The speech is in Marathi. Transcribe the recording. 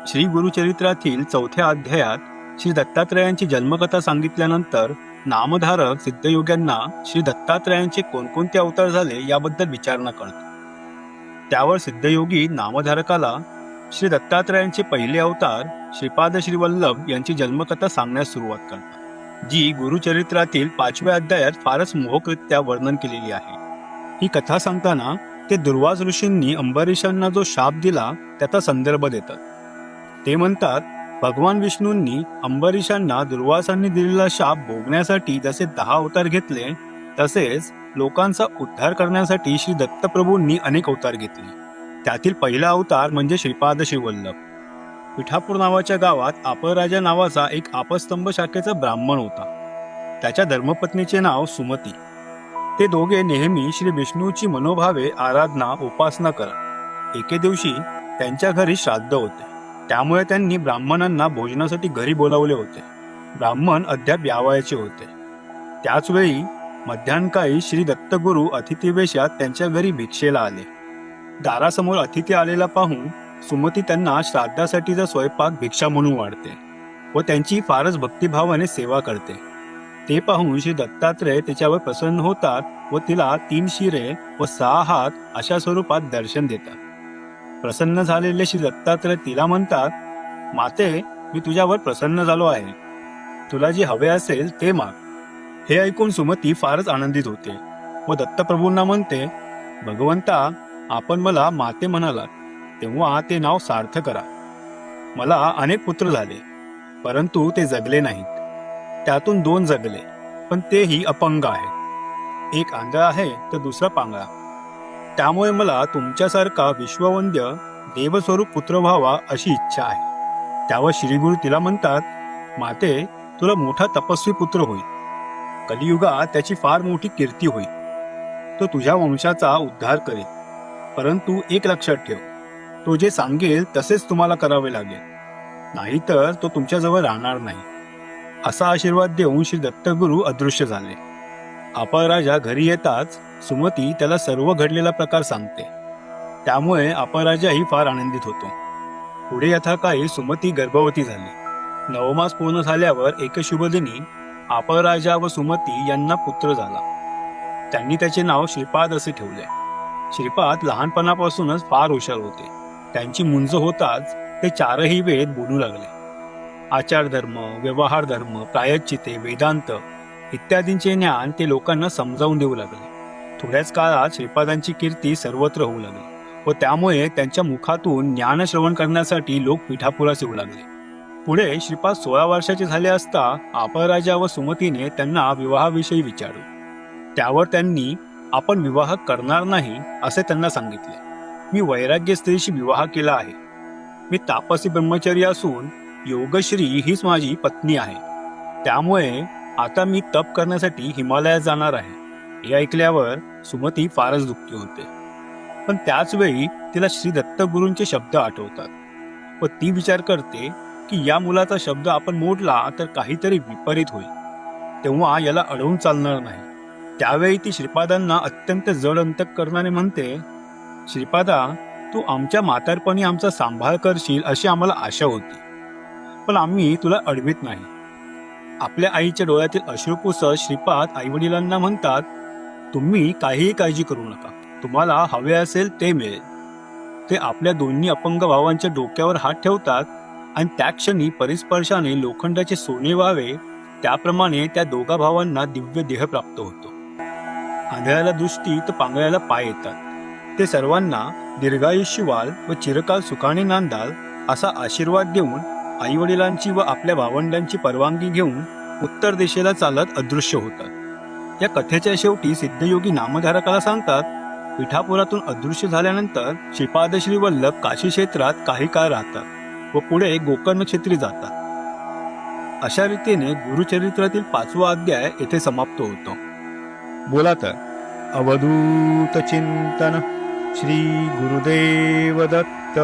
श्री गुरुचरित्रातील 4थ्या अध्यायात श्री दत्तात्रयांची जन्मकथा सांगितल्यानंतर नामधारक सिद्धयोग्यांना श्री दत्तात्रयांचे कोणकोणते अवतार झाले याबद्दल विचारणा करतो. त्यावर सिद्धयोगी नामधारकाला श्री दत्तात्रयांचे पहिले अवतार श्रीपाद श्रीवल्लभ यांची जन्मकथा सांगण्यास सुरुवात करतात, जी गुरुचरित्रातील 5व्या अध्यायात फारच मोहकरित्या वर्णन केलेली आहे. ही कथा सांगताना ते दुर्वास ऋषींनी अंबरीशांना जो शाप दिला त्याचा संदर्भ देतात. ते म्हणतात, भगवान विष्णूंनी अंबरीशांना दुर्वासांनी दिलेला शाप भोगण्यासाठी जसे 10 अवतार घेतले, तसेच लोकांचा उद्धार करण्यासाठी श्री दत्तप्रभूंनी अनेक अवतार घेतले. त्यातील पहिला अवतार म्हणजे श्रीपाद श्रीवल्लभ. पिठापूर नावाच्या गावात अपराजा नावाचा एक आपस्तंभ शाखेचा ब्राह्मण होता. त्याच्या धर्मपत्नीचे नाव सुमती. ते दोघे नेहमी श्री विष्णूची मनोभावे आराधना उपासना करत. एके दिवशी त्यांच्या घरी श्राद्ध होते, त्यामुळे त्यांनी ब्राह्मणांना भोजनासाठी घरी बोलावले होते. ब्राह्मण अद्याप यावयाचे होते. त्याच वेळी मध्यान्काळी श्री दत्तगुरु अतिथीवेशात त्यांच्या घरी भिक्षेला आले. दारासमोर अतिथी आलेला पाहून सुमती त्यांना श्राद्धासाठीचा स्वयंपाक भिक्षा म्हणून वाढते व त्यांची फारच भक्तिभावाने सेवा करते. ते पाहून श्री दत्तात्रय तिच्यावर प्रसन्न होतात व तिला 3 शिरे व 6 हात अशा स्वरूपात दर्शन देतात. प्रसन्न झालेले श्री दत्तात्रय तिला म्हणतात, माते, मी तुझ्यावर प्रसन्न झालो आहे. तुला जे हवे असेल ते माग. हे ऐकून सुमती फारच आनंदित होते व दत्तप्रभूंना म्हणते, भगवंता, आपण मला माते म्हणालात तेव्हा ते नाव सार्थ करा. मला अनेक पुत्र झाले, परंतु ते जगले नाहीत. त्यातून 2 जगले, पण तेही अपंग आहेत. एक आंधळा आहे तर दुसरा पांगळा. त्यामुळे मला तुमच्यासारखा विश्ववंद्य देवस्वरूप पुत्र व्हावा अशी इच्छा आहे. त्यावर श्रीगुरु तिला म्हणतात, माते, तुला मोठा तपस्वी पुत्र होईल. कलियुगात त्याची फार मोठी कीर्ती होईल. तो तुझ्या वंशाचा उद्धार करेल. परंतु एक लक्षात ठेव, तो जे सांगेल तसेच तुम्हाला करावे लागेल, नाहीतर तो तुमच्याजवळ राहणार नाही. असा आशीर्वाद देऊन श्री दत्तगुरु अदृश्य झाले. अपराजा घरी येताच सुमती त्याला सर्व घडलेला प्रकार सांगते. त्यामुळे अपराजाही फार आनंदित होतो. पुढे यथाकाळी सुमती गर्भवती झाली. 9 मास पूर्ण झाल्यावर एके शुभदिनी अपराजा व सुमती यांना पुत्र झाला. त्यांनी त्याचे नाव श्रीपाद असे ठेवले. श्रीपाद लहानपणापासूनच फार हुशार होते. त्यांची मुंज होताच ते 4ही वेद बोलू लागले. आचार धर्म, व्यवहार धर्म, प्रायश्चिते, वेदांत इत्यादींचे ज्ञान ते लोकांना समजावून देऊ लागले. थोड्याच काळात श्रीपादांची कीर्ती सर्वत्र होऊ लागली व त्यामुळे त्यांच्या मुखातून ज्ञान श्रवण करण्यासाठी लोक पिठापुरास येऊ लागले. पुढे श्रीपाद 16 वर्षाचे झाले असता अपराजा व सुमतीने त्यांना विवाहाविषयी विचारले. त्यावर त्यांनी आपण विवाह करणार नाही असे त्यांना सांगितले. मी वैराग्य स्त्रीशी विवाह केला आहे. मी तापसी ब्रह्मचर्य असून योगश्री हीच माझी पत्नी आहे. त्यामुळे आता मी तप करण्यासाठी हिमालयात जाणार आहे. हे ऐकल्यावर सुमती फारच दुःखी होते. पण त्याच वेळी तिला श्री दत्तगुरूंचे शब्द आठवतात व ती विचार करते की या मुलाचा शब्द आपण मोडला तर काहीतरी विपरीत होईल, तेव्हा याला अडवून चालणार नाही. त्यावेळी ती श्रीपादांना अत्यंत जड अंतःकरणाने म्हणते, श्रीपादा, तू आमच्या म्हातारपणी आमचा सांभाळ करशील अशी आम्हाला आशा होती, पण आम्ही तुला अडवित नाही. आपल्या आईच्या डोळ्यातील अश्रू पुसत श्रीपाद आईवडिलांना म्हणतात, तुम्ही काहीही काळजी करू नका. तुम्हाला हवे असेल ते मिळेल. ते आपल्या दोन्ही अपंग भावांच्या डोक्यावर हात ठेवतात आणि त्या क्षणी परिस्पर्शाने लोखंडाचे सोने व्हावे त्याप्रमाणे त्या दोघा भावांना दिव्य देह प्राप्त होतो. आंधळ्याला दृष्टी तर पांगळ्याला पाय येतात. ते सर्वांना दीर्घायुष्य व्हाल व चिरकाल सुखाने नांदाल असा आशीर्वाद देऊन आईवडिलांची व आपल्या भावंडांची परवानगी घेऊन उत्तर दिशेला चालत अदृश्य होतात. या कथेच्या शेवटी सिद्धयोगी नामधारकाला सांगतात, पिठापुरातून अदृश्य झाल्यानंतर श्रीपाद श्रीवल्लभ काशी क्षेत्रात काही काळ राहतात व पुढे गोकर्ण क्षेत्री जातात. अशा रीतीने गुरुचरित्रातील 5वा अध्याय येथे समाप्त होतो. बोला तर. अवधूत चिंतन. श्री गुरुदेव दत्त.